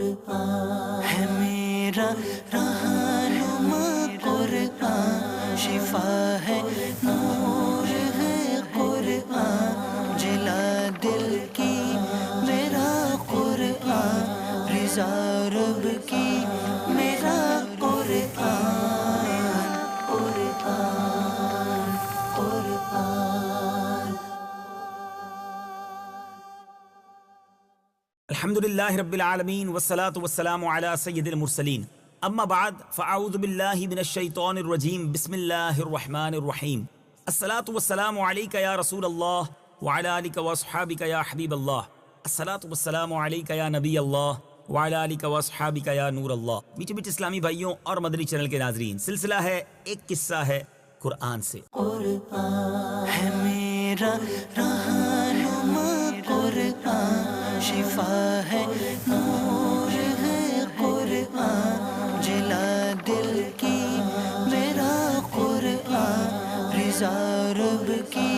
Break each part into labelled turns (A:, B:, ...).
A: قرآن ہے میرا رہنما، قرآن شفا ہے، نور ہے قرآن، جلا دل کی میرا قرآن، رضا رب کی میرا قرآن، قرآن قرآن۔
B: الحمدللہ رب العالمین والصلاة والسلام علی سید المرسلین، اما بعد فاعوذ باللہ من الشیطان الرجیم، بسم اللہ الرحمن الرحیم۔ الصلاة والسلام علیک یا رسول اللہ وعلی آلک واصحابک یا حبیب اللہ، الصلاة والسلام علیک یا نبی اللہ وعلی آلک واصحابک یا نور اللہ۔ میٹھے میٹھے اسلامی بھائیوں اور مدنی چینل کے ناظرین، سلسلہ ہے ایک قصہ ہے قرآن سے۔
A: قرآن ہے میرا رہنما، قرآن شفا ہے، نور ہے قرآن، جلا دل کی میرا قرآن، رضا رب کی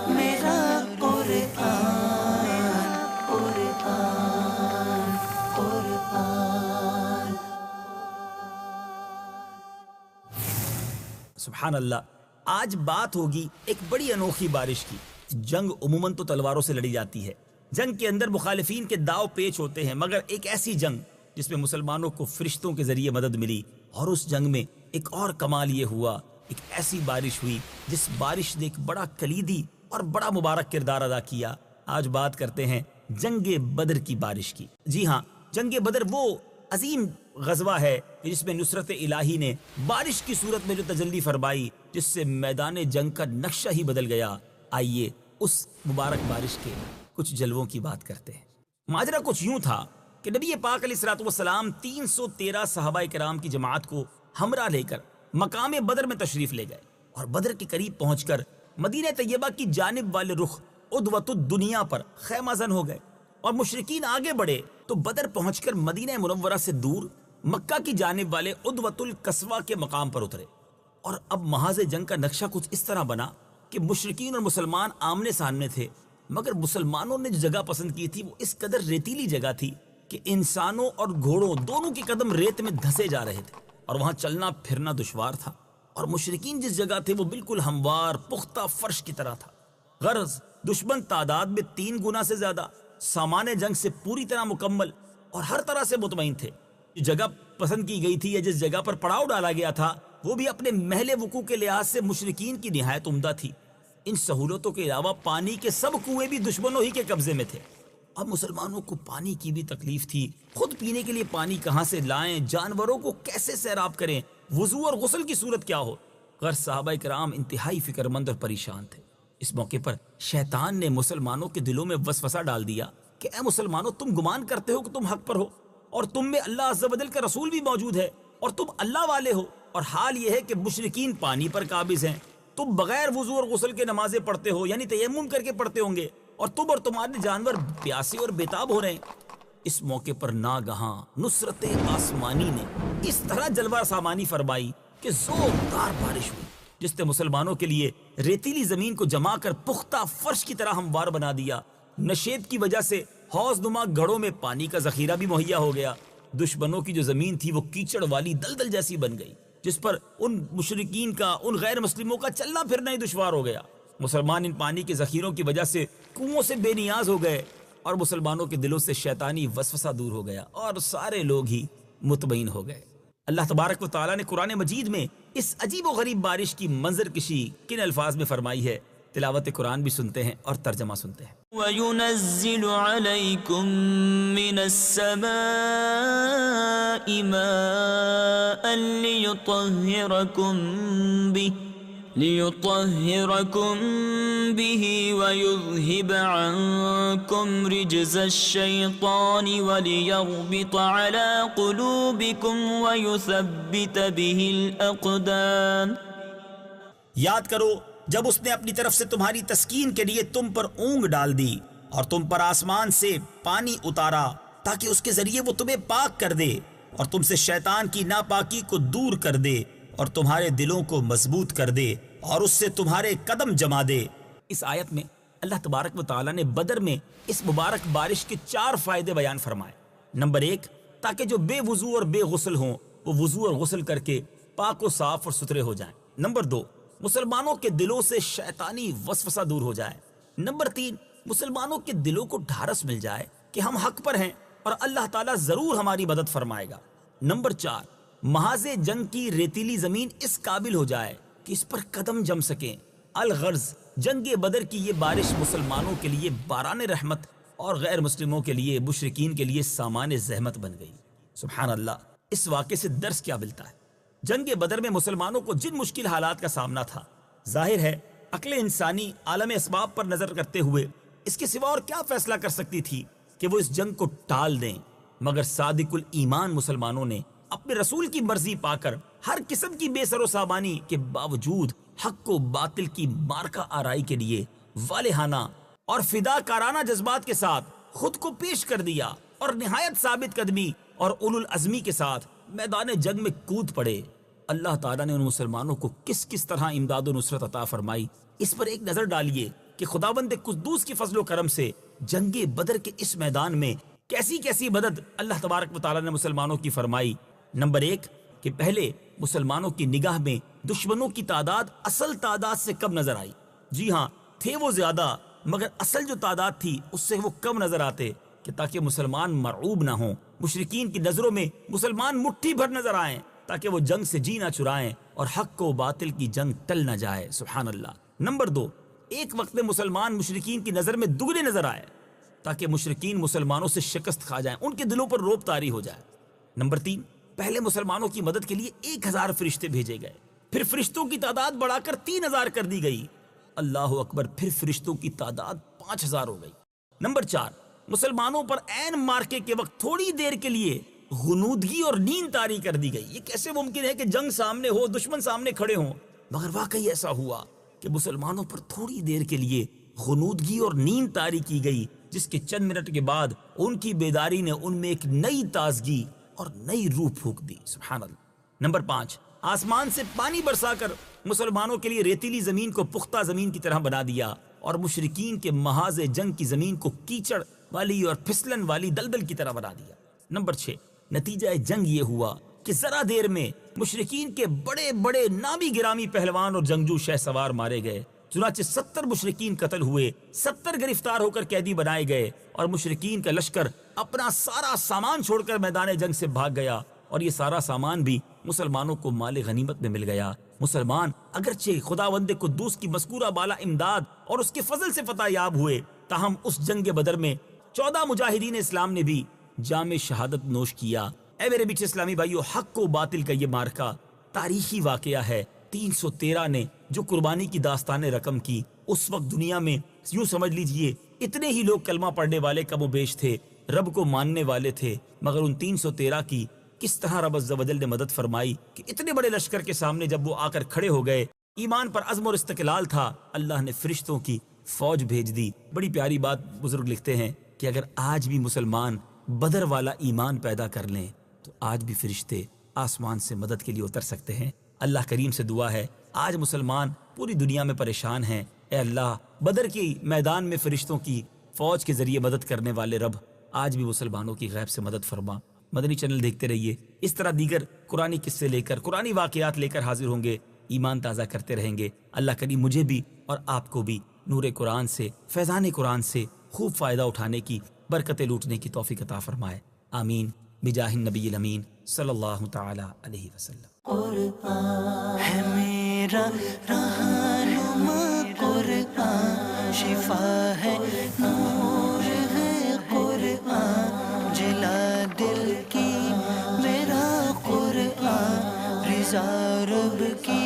A: میرا قرآن، قرآن قرآن۔
B: سبحان اللہ۔ آج بات ہوگی ایک بڑی انوکھی بارش کی۔ جنگ عموماً تو تلواروں سے لڑی جاتی ہے، جنگ کے اندر مخالفین کے داؤ پیچ ہوتے ہیں، مگر ایک ایسی جنگ جس میں مسلمانوں کو فرشتوں کے ذریعے مدد ملی، اور اس جنگ میں ایک اور کمال یہ ہوا، ایک ایسی بارش ہوئی جس بارش نے ایک بڑا کلیدی اور بڑا مبارک کردار ادا کیا۔ آج بات کرتے ہیں جنگ بدر کی بارش کی۔ جی ہاں، جنگ بدر وہ عظیم غزوہ ہے جس میں نصرت الہی نے بارش کی صورت میں جو تجلی فرمائی، جس سے میدان جنگ کا نقشہ ہی بدل گیا۔ آئیے اس مبارک بارش کے کچھ جلووں کی بات کرتے ہیں۔ ماجرا کچھ یوں تھا کہ نبی پاک علیہ الصلوۃ والسلام 313 صحابہ کرام کی جماعت کو ہمراہ لے کر مقام بدر میں تشریف لے گئے، اور بدر کے قریب پہنچ کر مدینہ طیبہ کی جانب والے رخ عدوۃ الدنیا پر خیمہ زن ہو گئے، اور مشرکین آگے بڑھے تو بدر پہنچ کر مدینہ منورہ سے دور مکہ کی جانب والے عدوۃ القصوہ کے مقام پر اترے۔ اور اب محاذ جنگ کا نقشہ کچھ اس طرح بنا کہ مشرکین اور مسلمان آمنے سامنے تھے، مگر مسلمانوں نے جو جگہ پسند کی تھی وہ اس قدر ریتیلی جگہ تھی کہ انسانوں اور گھوڑوں دونوں کے قدم ریت میں دھسے جا رہے تھے، اور وہاں چلنا پھرنا دشوار تھا۔ اور مشرکین جس جگہ تھے وہ بالکل ہموار پختہ فرش کی طرح تھا۔ غرض دشمن تعداد میں 3 گنا سے زیادہ، سامان جنگ سے پوری طرح مکمل، اور ہر طرح سے مطمئن تھے۔ جو جگہ پسند کی گئی تھی یا جس جگہ پر پڑاؤ ڈالا گیا تھا وہ بھی اپنے محل وقوع کے لحاظ سے مشرکین کی نہایت عمدہ تھی۔ ان سہولتوں کے علاوہ پانی کے سب کنویں بھی دشمنوں ہی کے قبضے میں تھے۔ اب مسلمانوں کو پانی کی بھی تکلیف تھی، خود پینے کے لیے پانی کہاں سے لائیں، جانوروں کو کیسے سیراب کریں، وضو اور غسل کی صورت کیا ہو۔ غیر صحابہ کرام انتہائی فکر مند اور پریشان تھے۔ اس موقع پر شیطان نے مسلمانوں کے دلوں میں وسوسہ ڈال دیا کہ اے مسلمانوں، تم گمان کرتے ہو کہ تم حق پر ہو، اور تم میں اللہ عز و جل کا رسول بھی موجود ہے، اور تم اللہ والے ہو، اور حال یہ ہے کہ مشرکین پانی پر قابض ہیں۔ تم بغیر وضو اور غسل کے نمازیں پڑھتے ہو، یعنی تیمم کر کے پڑھتے ہوں گے، اور تم اور تمہارے جانور پیاسے اور بےتاب ہو رہے ہیں۔ اس موقع پر ناگہاں نصرت آسمانی نے اس طرح جلوہ سامانی فرمائی کہ زوردار بارش ہوئی، جس نے مسلمانوں کے لیے ریتیلی زمین کو جما کر پختہ فرش کی طرح ہموار بنا دیا۔ نشیب کی وجہ سے حوض نما گڑھوں میں پانی کا ذخیرہ بھی مہیا ہو گیا۔ دشمنوں کی جو زمین تھی وہ کیچڑ والی دلدل جیسی بن گئی، جس پر ان مشرکین کا، ان غیر مسلموں کا چلنا پھرنا ہی دشوار ہو گیا۔ مسلمان ان پانی کے ذخیروں کی وجہ سے کنووں سے بے نیاز ہو گئے، اور مسلمانوں کے دلوں سے شیطانی وسوسہ دور ہو گیا، اور سارے لوگ ہی مطمئن ہو گئے۔ اللہ تبارک و تعالیٰ نے قرآن مجید میں اس عجیب و غریب بارش کی منظر کشی کن الفاظ میں فرمائی ہے؟ تلاوت قرآن بھی سنتے ہیں اور ترجمہ سنتے ہیں۔
C: وَيُنَزِّلُ عَلَيْكُم مِّنَ السَّمَاءِ مَاءً لِيُطَهِّرَكُم بِهِ وَيُذْهِبَ عَنكُمْ رِجْزَ الشَّيْطَانِ وَلِيَرْبِطَ عَلَى قُلُوبِكُمْ وَيُثَبِّتَ بِهِ الْأَقْدَامَ۔
B: یاد کرو جب اس نے اپنی طرف سے تمہاری تسکین کے لیے تم پر اونگ ڈال دی، اور تم پر آسمان سے پانی اتارا تاکہ اس کے ذریعے وہ تمہیں پاک کر دے، اور تم سے شیطان کی ناپاکی کو دور کر دے، اور تمہارے دلوں کو مضبوط کر دے، اور اس سے تمہارے قدم جما دے۔ اس آیت میں اللہ تبارک و تعالیٰ نے بدر میں اس مبارک بارش کے 4 فائدے بیان فرمائے۔ نمبر 1، تاکہ جو بے وضو اور بے غسل ہوں وہ وضو اور غسل کر کے پاک و صاف اور ستھرے ہو جائیں۔ نمبر 2، مسلمانوں کے دلوں سے شیطانی وسوسہ دور ہو جائے۔ نمبر 3، مسلمانوں کے دلوں کو ڈھارس مل جائے کہ ہم حق پر ہیں اور اللہ تعالیٰ ضرور ہماری مدد فرمائے گا۔ نمبر 4، محاذ جنگ کی ریتیلی زمین اس قابل ہو جائے کہ اس پر قدم جم سکیں۔ الغرض جنگ بدر کی یہ بارش مسلمانوں کے لیے باران رحمت اور غیر مسلموں کے لیے، مشرکین کے لیے سامان زحمت بن گئی۔ سبحان اللہ، اس واقعے سے درس کیا ملتا ہے؟ جنگ بدر میں مسلمانوں کو جن مشکل حالات کا سامنا تھا، ظاہر ہے عقل انسانی عالم اسباب پر نظر کرتے ہوئے اس کے سوا اور کیا فیصلہ کر سکتی تھی کہ وہ اس جنگ کو ٹال دیں، مگر صادق الایمان مسلمانوں نے اپنے رسول کی مرضی پا کر ہر قسم کی بے سر و سامانی کے باوجود حق و باطل کی مارکا آرائی کے لیے والہانہ اور فداکارانہ جذبات کے ساتھ خود کو پیش کر دیا اور نہایت ثابت قدمی اور اولو العزمی کے ساتھ میدان جنگ میں کود پڑے۔ اللہ تعالیٰ نے ان مسلمانوں کو کس کس طرح امداد و نصرت عطا فرمائی، اس پر ایک نظر ڈالیے کہ خداوند قدوس کی فضل و کرم سے جنگ بدر کے اس میدان میں کیسی کیسی مدد اللہ تبارک و تعالیٰ نے مسلمانوں کی فرمائی۔ نمبر 1 کہ پہلے مسلمانوں کی نگاہ میں دشمنوں کی تعداد اصل تعداد سے کم نظر آئی۔ جی ہاں، تھے وہ زیادہ، مگر اصل جو تعداد تھی اس سے وہ کم نظر آتے کہ تاکہ مسلمان مرعوب نہ ہوں، مشرکین کی نظروں میں مسلمان مٹھی بھر نظر آئیں تاکہ وہ جنگ سے جی نہ چرائیں اور حق و باطل کی جنگ ٹل نہ جائے۔ سبحان اللہ۔ نمبر 2، ایک وقت میں مسلمان مشرکین کی نظر میں دگنے نظر آئے تاکہ مشرکین مسلمانوں سے شکست کھا جائیں، ان کے دلوں پر رعب طاری ہو جائے۔ نمبر 3، پہلے مسلمانوں کی مدد کے لیے 1000 فرشتے بھیجے گئے، پھر فرشتوں کی تعداد بڑھا کر 3000 کر دی گئی۔ اللہ اکبر، پھر فرشتوں کی تعداد 5000 ہو گئی۔ نمبر 4، مسلمانوں پر عین مارکے کے وقت تھوڑی دیر کے لیے غنودگی اور نیند طاری کر دی گئی۔ یہ کیسے ممکن ہے کہ جنگ سامنے ہو، دشمن سامنے کھڑے ہوں، مگر واقعی ایسا ہوا کہ مسلمانوں پر تھوڑی دیر کے لیے غنودگی اور نیند طاری کی گئی، جس کے چند منٹ کے بعد ان کی بیداری نے ان میں ایک نئی تازگی اور نئی روح پھونک دی۔ سبحان اللہ۔ نمبر 5، آسمان سے پانی برسا کر مسلمانوں کے لیے ریتیلی زمین کو پختہ زمین کی طرح بنا دیا اور مشرکین کے محاذ جنگ کی زمین کو کیچڑ والی اور پھسلن والی دلدل کی طرح بنا دیا۔ نمبر 6، نتیجہ جنگ یہ ہوا کہ ذرا دیر میں مشرکین کے بڑے بڑے نامی گرامی پہلوان اور جنگجو شہ سوار مارے گئے، چنانچہ 70 مشرکین قتل ہوئے، 70 گرفتار ہو کر قیدی بنائے گئے، اور مشرکین کا لشکر اپنا سارا سامان چھوڑ کر میدان جنگ سے بھاگ گیا، اور یہ سارا سامان بھی مسلمانوں کو مال غنیمت میں مل گیا۔ مسلمان اگرچہ خداوند قدوس کی مذکورہ بالا امداد اور اس کے فضل سے فتح یاب ہوئے، تاہم اس جنگ بدر میں 14 مجاہدین اسلام نے بھی جام شہادت نوش کیا۔ اے میرے بیچ اسلامی بھائیو، حق و باطل کا یہ مارکا تاریخی واقعہ ہے۔ 313 نے جو قربانی کی داستانیں رقم کی، اس وقت دنیا میں یوں سمجھ لیجئے اتنے ہی لوگ کلمہ پڑھنے والے کم و بیش تھے، رب کو ماننے والے تھے، مگر ان 313 کی کس طرح رب عز و جل نے مدد فرمائی کہ اتنے بڑے لشکر کے سامنے جب وہ آ کر کھڑے ہو گئے، ایمان پر عزم اور استقلال تھا، اللہ نے فرشتوں کی فوج بھیج دی۔ بڑی پیاری بات بزرگ لکھتے ہیں کہ اگر آج بھی مسلمان بدر والا ایمان پیدا کر لیں تو آج بھی فرشتے آسمان سے مدد کے لیے اتر سکتے ہیں۔ اللہ کریم سے دعا ہے، آج مسلمان پوری دنیا میں پریشان ہیں، اے اللہ بدر کی میدان میں فرشتوں کی فوج کے ذریعے مدد کرنے والے رب، آج بھی مسلمانوں کی غیب سے مدد فرما۔ مدنی چینل دیکھتے رہیے، اس طرح دیگر قرآنی قصے لے کر، قرآنی واقعات لے کر حاضر ہوں گے، ایمان تازہ کرتے رہیں گے۔ اللہ کریم مجھے بھی اور آپ کو بھی نور قرآن سے، فیضان قرآن سے خوب فائدہ اٹھانے کی، برکتیں لوٹنے کی توفیق عطا فرمائے، آمین، بجاہ النبی الامین صلی اللہ تعالی علیہ وسلم۔
A: قرآن ہے میرا رہنما، قرآن شفا ہے، نور ہے قرآن، جلا دل کی میرا قرآن، رضا رب کی